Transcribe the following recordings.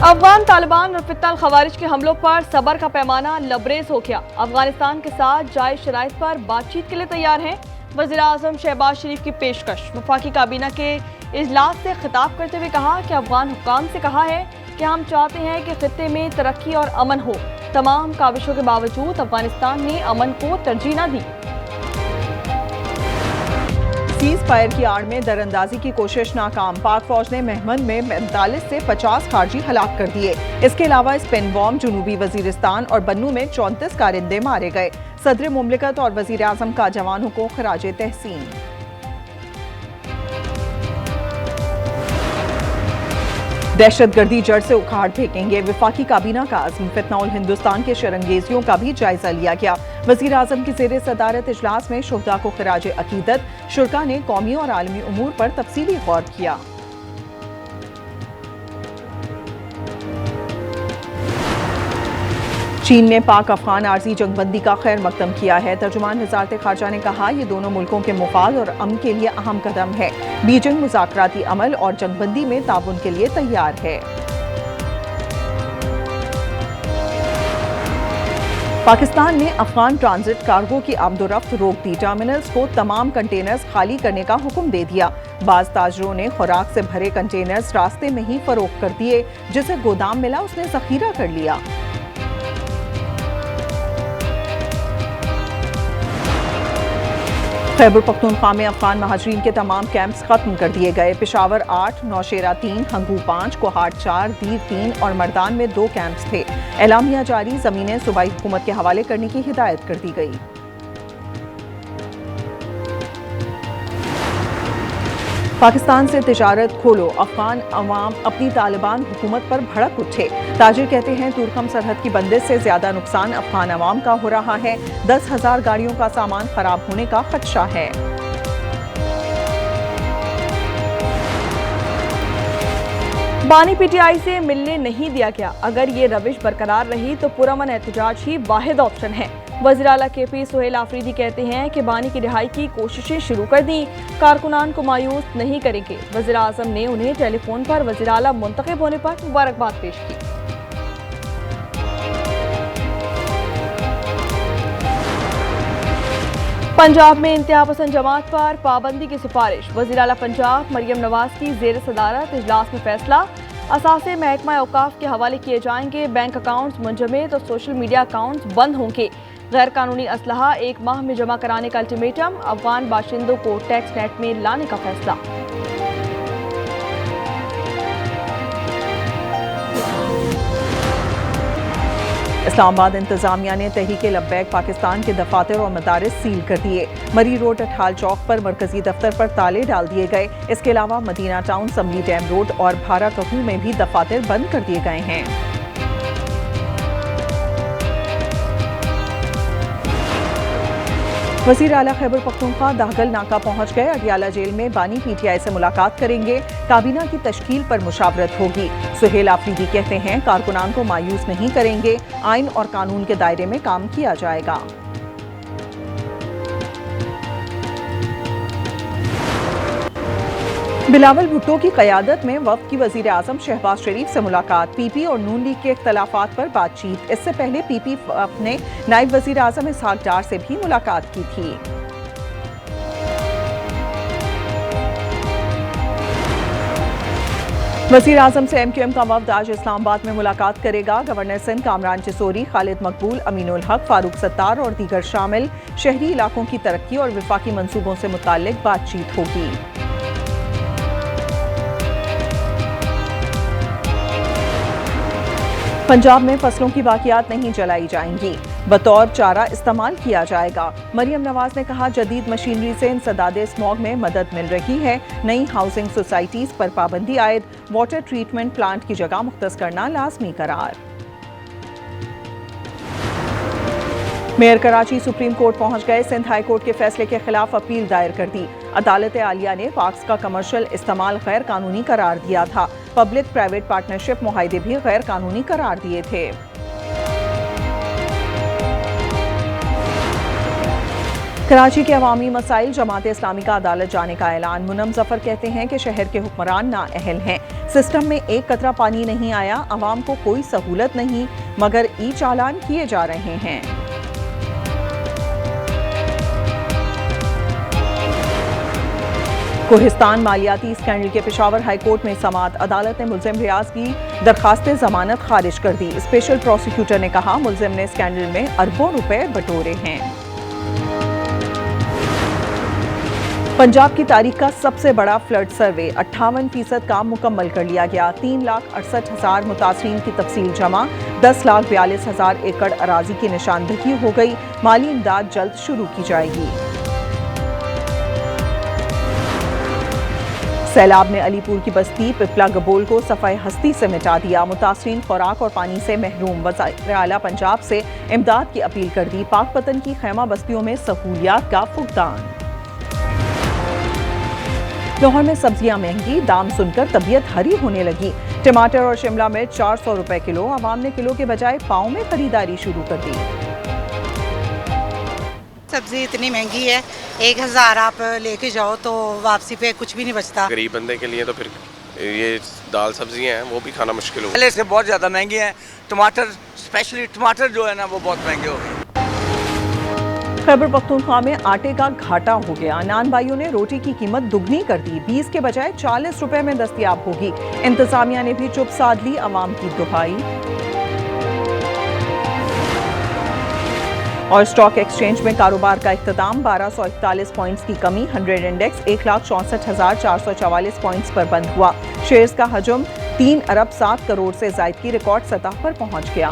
अफगान तालिबान और फित्ना खवारिज के हमलों पर सबर का पैमाना लबरेज हो गया। अफगानिस्तान के साथ जायज शराइत पर बातचीत के लिए तैयार हैं। वज़ीर आज़म शहबाज शरीफ की पेशकश। वफाकी काबीना के इजलास से खिताब करते हुए कहा कि अफगान हुक्काम से कहा है कि हम चाहते हैं कि खित्ते में तरक्की और अमन हो। तमाम काविशों के बावजूद अफगानिस्तान ने अमन को तरजीह न दी। सीज फायर की आड़ में दरअंदाजी की कोशिश नाकाम। पाक फौज ने महमद में 45 से 50 खारजी हलाक कर दिए। इसके अलावा स्पिनबॉम, जनूबी वजीरिस्तान और बन्नू में 34 कारिंदे मारे गए। सदर मुमलिकत और वजीर आजम का जवानों को खराजे तहसीन। दहशतगर्दी जड़ से उखाड़ फेंकेंगे, वफाकी काबीना का आज़म। फित्नाउल हिंदुस्तान के शरंगेजियों का भी जायजा लिया गया। वजीर आजम की ज़ेर सदारत इजलास में शुहदा को खराज अकीदत। शुरका ने कौमी और आलमी उमूर पर तफसीली गौर किया। चीन ने पाक अफगान आर्जी जंगबंदी का खैर मकदम किया है। तर्जुमान वज़ारत ख़ारजा ने कहा, ये दोनों मुल्कों के मुफाद और अमन के लिए अहम कदम है। बीजिंग मुज़ाकराती अमल और जंगबंदी में ताउन के लिए तैयार है। पाकिस्तान ने अफगान ट्रांजिट कार्गो की आमदोरफ्त रोक दी। टर्मिनल्स को तमाम कंटेनर्स खाली करने का हुक्म दे दिया। बाज ताजरों ने खुराक से भरे कंटेनर्स रास्ते में ही फरोख्त कर दिए। जिसे गोदाम मिला उसने जखीरा कर लिया। खैबर पख्तूनख्वा में अफगान महाजरीन के तमाम कैंप्स खत्म कर दिए गए। पेशावर 8, नौशेरा 3, हंगू 5, कोहाट 4, दीव 3 और मर्दान में 2 कैंप्स थे। एलामिया जारी, जमीनें सूबाई हुकूमत के हवाले करने की हिदायत कर दी गई। पाकिस्तान से तिजारत खोलो, अफगान अवाम अपनी तालिबान हुकूमत पर भड़क उठे। ताजिर कहते हैं तुर्कम सरहद की बंदिश से ज्यादा नुकसान अफगान अवाम का हो रहा है। 10,000 गाड़ियों का सामान खराब होने का खदशा है। बानी पीटीआई से मिलने नहीं दिया गया। अगर ये रविश बरकरार रही तो पुरअमन एहतजाज ही वाहिद ऑप्शन है। वज़ीर आला केपी सुहेल आफरीदी कहते हैं कि बानी की रिहाई की कोशिशें शुरू कर दी, कारकुनान को मायूस नहीं करेंगे। वज़ीर आज़म ने उन्हें टेलीफोन पर वज़ीर आला मुंतखब होने पर मुबारकबाद पेश की। पंजाब में इंतहा पसंद जमात पर पाबंदी की सिफारिश। वज़ीर आला पंजाब मरियम नवाज की ज़ेर सदारत इजलास में फैसला। असासे महकमा औकाफ के हवाले किए जाएंगे। बैंक अकाउंट्स मुंजमद और सोशल मीडिया अकाउंट्स बंद होंगे। गैर कानूनी असलहा 1 माह में जमा कराने का अल्टीमेटम। अफगान बाशिंदों को टैक्स नेट में लाने का फैसला। इस्लामाबाद इंतजामिया ने तहरीके लब्बैक पाकिस्तान के दफातर और मदारिस सील कर दिए। मरी रोड अठाल चौक पर मरकजी दफ्तर पर ताले डाल दिए गए। इसके अलावा मदीना टाउन, समली डैम रोड और भारा कहू में भी दफातर बंद कर दिए गए हैं। वज़ीर आला खैबर पख्तूनख्वा दाहगल नाका पहुंच गए। अडियाला जेल में बानी पीटीआई से मुलाकात करेंगे। काबीना की तश्कील पर मुशावरत होगी। सुहेल आफरीदी कहते हैं कारकुनान को मायूस नहीं करेंगे। आइन और कानून के दायरे में काम किया जाएगा। बिलावल भुट्टो की क़यादत में वफ़द की वज़ीर आज़म शहबाज शरीफ से मुलाकात। पीपी और नून लीग के इख्तलाफात पर बातचीत। इससे पहले पीपी वफ़द ने नायब वज़ीर आज़म इसहाक डार से भी मुलाकात की थी। वज़ीर आज़म से MQM का वफ़द आज इस्लामाबाद में मुलाकात करेगा। गवर्नर सिंध कामरान चिसोरी, खालिद मकबूल, अमीनुल हक, फारूक सत्तार और दीगर शामिल। शहरी इलाकों की तरक्की और वफाकी मंसूबों से मुताल्लिक बातचीत होगी। पंजाब में फसलों की बाकियात नहीं जलाई जाएंगी, बतौर चारा इस्तेमाल किया जाएगा। मरियम नवाज ने कहा, जदीद मशीनरी से इंसदादे स्मॉग में मदद मिल रही है। नई हाउसिंग सोसाइटीज पर पाबंदी आयद। वाटर ट्रीटमेंट प्लांट की जगह मुख्तस करना लाजमी करार। मेयर कराची सुप्रीम कोर्ट पहुंच गए। सिंध हाई कोर्ट के फैसले के खिलाफ अपील दायर कर दी। अदालत आलिया ने पाक्स का कमर्शियल इस्तेमाल गैर कानूनी करार दिया था। पब्लिक प्राइवेट पार्टनरशिप मुआहदे भी गैर कानूनी करार दिए थे। कराची के अवामी मसाइल जमात इस्लामी का अदालत जाने का ऐलान। मुनम जफर कहते हैं कि शहर के हुक्मरान नाअहल हैं। सिस्टम में एक कतरा पानी नहीं आया, अवाम को कोई सहूलत नहीं, मगर ई चालान किए जा रहे हैं। कोहिस्तान मालियाती स्कैंडल के पेशावर हाई कोर्ट में समाअत। अदालत ने मुल्जिम रियाज की दरखास्त जमानत खारिज कर दी। स्पेशल प्रोसिक्यूटर ने कहा मुल्जिम ने स्कैंडल में अरबों रुपए बटोरे हैं। पंजाब की तारीख का सबसे बड़ा फ्लड सर्वे 58% काम मुकम्मल कर लिया गया। 3,68,000 मुतासरीन की तफसील जमा। 10,42,000 एकड़ अराजी की निशानदही हो गई। माली इमदाद जल्द शुरू की जाएगी। सैलाब ने अलीपुर की बस्ती पिपला गबोल को सफाई हस्ती से मिटा दिया। मुतासरीन खुराक और पानी से महरूम। वज़ीर आला पंजाब से इमदाद की अपील कर दी। पाकपतन की खैमा बस्तियों में सहूलियात का फुकदान। लाहौर में सब्जियां महंगी, दाम सुनकर तबीयत हरी होने लगी। टमाटर और शिमला मिर्च 400 रुपए किलो। आवाम ने किलो के बजाय पाव में खरीदारी शुरू कर दी। सब्जी इतनी महंगी है, 1000 आप लेके जाओ तो वापसी पे कुछ भी नहीं बचता। गरीब बंदे के लिए तो फिर ये दाल सब्जियां हैं वो भी खाना मुश्किल हो। पहले से बहुत ज़्यादा महंगी हैं। टमाटर, स्पेशली टमाटर जो है ना वो बहुत महंगे हो गए। खैबर पख्तूनख्वा में आटे का घाटा हो गया। नान भाइयों ने रोटी की कीमत दुगनी कर दी। 20 के बजाय 40 रुपए में दस्तयाब होगी। इंतजामिया ने भी चुप साध ली अवाम की दुहाई। और स्टॉक एक्सचेंज में कारोबार का इख्तिताम। 1241 पॉइंट्स की कमी। 100 इंडेक्स 1,64,444 पॉइंट्स पर बंद हुआ। शेयर्स का हजम 3 अरब 7 करोड़ से जायद की रिकॉर्ड सतह पर पहुंच गया।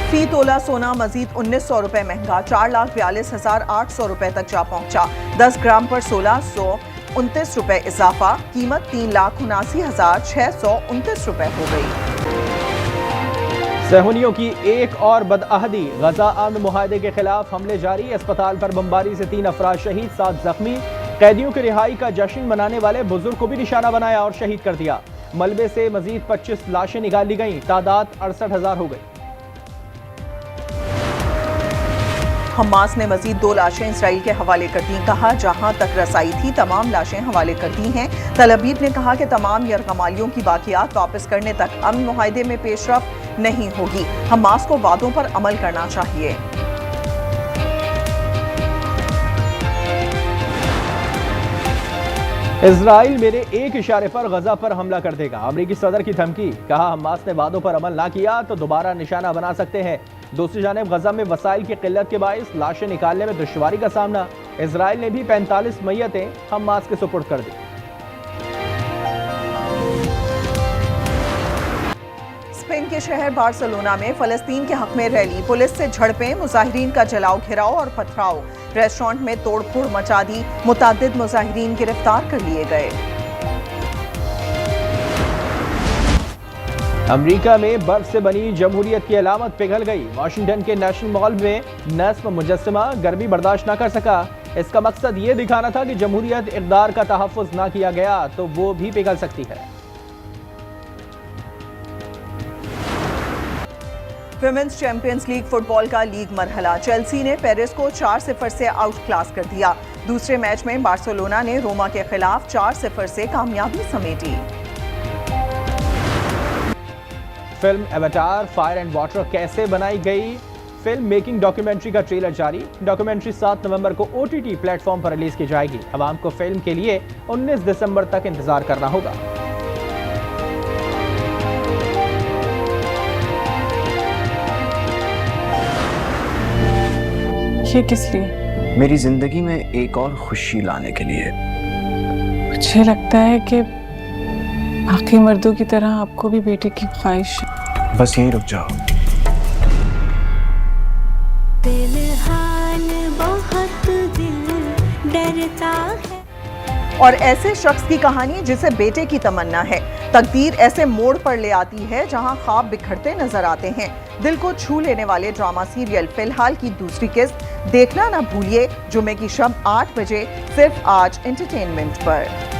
फी तोला सोना मजीद 1900 रुपए महंगा। 4,42,800 रुपए तक जा पहुंचा। 10 ग्राम पर 1,629 रुपए इजाफा। कीमत 3,79,629 रुपए हो गई। सहूनियों की एक और बदअहदी। गजा अमन मुआहदे के खिलाफ हमले जारी। अस्पताल पर बमबारी से 3 अफराद शहीद, 7 जख्मी। कैदियों की रिहाई का जश्न मनाने वाले बुजुर्ग को भी निशाना बनाया और शहीद कर दिया। मलबे से मजीद 25 लाशें निकाल ली गईं। तादाद 68,000 हो गई। हमास ने मजीद 2 लाशें इसराइल के हवाले कर दी। कहा जहां तक रसाई थी तमाम लाशें हवाले कर दी हैं। तल अबीब ने कहा कि तमाम यरगमालियों की बाकियात वापस करने तक अमन मुआहदे में पेशरफ नहीं होगी। हमास को वादों पर अमल करना चाहिए। इजराइल मेरे एक इशारे पर गजा पर हमला कर देगा। अमरीकी सदर की धमकी। कहा हमास ने वादों पर अमल ना किया तो दोबारा निशाना बना सकते हैं। दूसरी जानिब गजा में वसाइल की किल्लत के बाइस लाशें निकालने में दुश्वारी का सामना। इजराइल ने भी 45 मैयतें हमास के सुपुर्द कर दी। स्पेन के शहर बार्सिलोना में फलस्तीन के हक में रैली। पुलिस से झड़पें, मुजाहिरीन का जलाओ घिराव और पथराव। रेस्टोरेंट में तोड़फोड़ मचा दी। मुतादिद मुजाहिरीन गिरफ्तार कर लिए गए। अमेरिका में बर्फ से बनी जमहूरियत की अलामत पिघल गई। वाशिंगटन के नेशनल मॉल में नस्ब मुजस्समा गर्मी बर्दाश्त न कर सका। इसका मकसद ये दिखाना था कि जमहूरियत इक़्तिदार का तहफ़्फ़ुज़ ना किया गया तो वो भी पिघल सकती है। विमेंस चैंपियंस लीग फुटबॉल का लीग मरहला। चेल्सी ने पेरिस को 4-0 से आउट क्लास कर दिया। दूसरे मैच में बार्सिलोना ने रोमा के खिलाफ 4-0 से कामयाबी समेटी। Film Avatar fire and water कैसे बनाई गई, फिल्म मेकिंग डॉक्यूमेंट्री का ट्रेलर जारी। डॉक्यूमेंट्री 7 नवंबर को OTT प्लेटफॉर्म पर रिलीज की जाएगी। अवाम को फिल्म के लिए 19 दिसंबर तक इंतजार करना होगा। ये किस लिए? मेरी जिंदगी में एक और खुशी लाने के लिए। मुझे लगता है कि बाकी मर्दों की तरह आपको भी बेटे की ख्वाहिश। बस यहीं रुक जाओ। बहुत दिल डरता है। और ऐसे शख्स की कहानी जिसे बेटे की तमन्ना है। तकदीर ऐसे मोड़ पर ले आती है जहां ख्वाब बिखरते नजर आते हैं। दिल को छू लेने वाले ड्रामा सीरियल फिलहाल की दूसरी किस्त देखना ना भूलिए। जुमे की शब 8 बजे सिर्फ आज एंटरटेनमेंट पर।